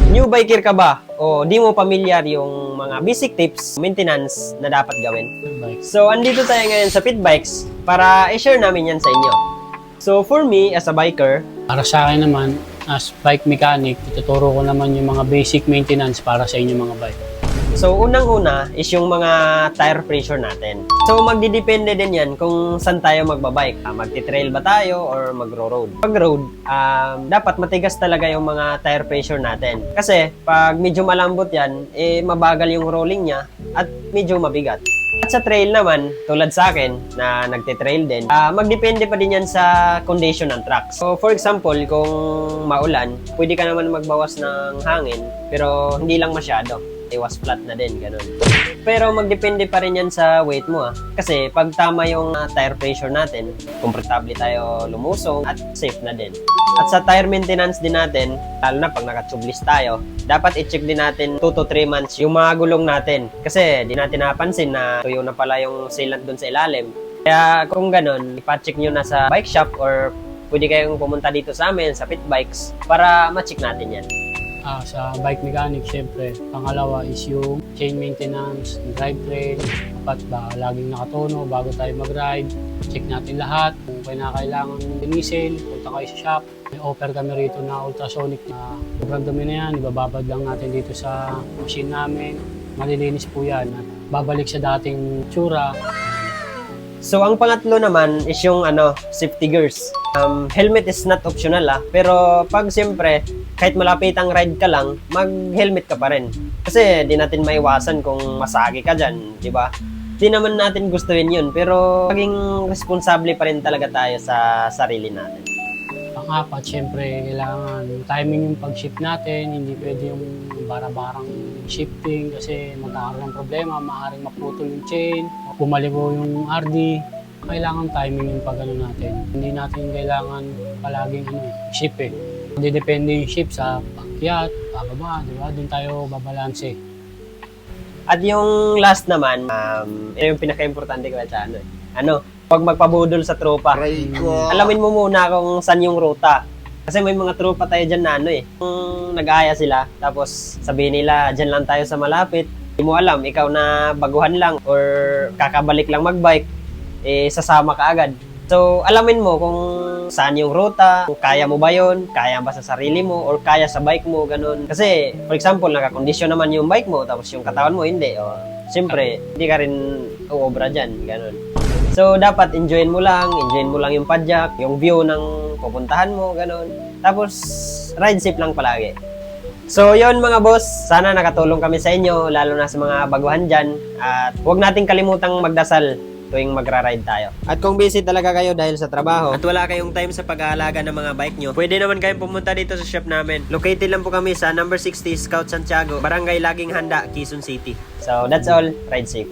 New biker ka ba? O di mo pamilyar yung mga basic tips, maintenance na dapat gawin? Bike. So, andito tayo ngayon sa Pit Bikes para i-share namin yan sa inyo. So, for me, as a biker, Para sa akin naman, as bike mechanic, ituturo ko naman yung mga basic maintenance para sa inyong mga bike. so unang-una is yung mga tire pressure natin. So, magdidepende din yan kung saan tayo magbabike. Magti-trail ba tayo or magro-road? Pag road, dapat matigas talaga yung mga tire pressure natin. Kasi, pag medyo malambot yan, mabagal yung rolling niya at medyo mabigat. At sa trail naman, tulad sa akin na nagte-trail din, magdepende pa din yan sa condition ng track. So for example, kung maulan, pwede ka naman magbawas ng hangin, pero hindi lang masyado. Iwas flat na din, ganun. Pero magdepende pa rin yan sa weight mo Kasi pag tama yung tire pressure natin, komportable tayo lumusong at safe na din. At sa tire maintenance din natin, lalo na pag nakatubeless tayo, dapat i-check din natin 2 to 3 months yung mga gulong natin. Kasi di natin napansin na tuyo na pala yung sealant dun sa ilalim. Kaya kung ganun, ipa-check nyo na sa bike shop or pwede kayong pumunta dito sa amin, sa Pit Bikes, para ma-check natin yan. Sa bike mechanic, syempre, pangalawa is yung chain maintenance, drivetrain, dapat ba laging nakatono bago tayo mag-ride. Check natin lahat, kung kailangan linisin, punta kayo sa shop. May offer kami rito na ultrasonic na sobrang dumi na yan, ibababad lang natin dito sa machine namin. Malilinis po yan at babalik sa dating tsura. So, ang pangatlo naman is yung safety gears. Helmet is not optional pero pag siyempre, kahit malapit ang ride ka lang, mag-helmet ka pa rin. Kasi di natin maiwasan kung masagi ka dyan, di ba? Di naman natin gustuhin yun, pero maging responsable pa rin talaga tayo sa sarili natin. Pang-apat, syempre, kailangan timing yung pag-shift natin, hindi pwede yung bara-barang shifting kasi magkakaroon ng problema, maaaring maputol yung chain, bumalibo yung RD. Kailangan timing yung pag-ano natin. Hindi natin kailangan palaging shift Hindi depende yung shift sa pakyat, pababa, di ba? Doon tayo babalanse. At yung last naman, yung pinaka-importante ko sa pag magpabudol sa tropa, alamin mo muna kung saan yung ruta. Kasi may mga tropa tayo dyan na kung nag-aaya sila, tapos sabihin nila, dyan lang tayo sa malapit. Hindi mo alam, ikaw na baguhan lang or kakabalik lang magbike, sasama ka agad. So, alamin mo kung saan yung ruta, kung kaya mo ba yun, kaya ba sa sarili mo, or kaya sa bike mo, ganun. Kasi, for example, nakakondisyon naman yung bike mo, tapos yung katawan mo, hindi. Siyempre, hindi ka rin uobra dyan, ganun. So, dapat enjoyin mo lang yung padjak, yung view ng pupuntahan mo, ganun. Tapos, ride safe lang palagi. So, yun mga boss, sana nakatulong kami sa inyo, lalo na sa mga baguhan dyan. At huwag nating kalimutang magdasal tuwing magra-ride tayo. At kung busy talaga kayo dahil sa trabaho at wala kayong time sa pag-aalaga ng mga bike nyo, pwede naman kayong pumunta dito sa shop namin. Located lang po kami sa number 60 Scout Santiago, Barangay Laging Handa, Quezon City. So, that's all. Ride safe.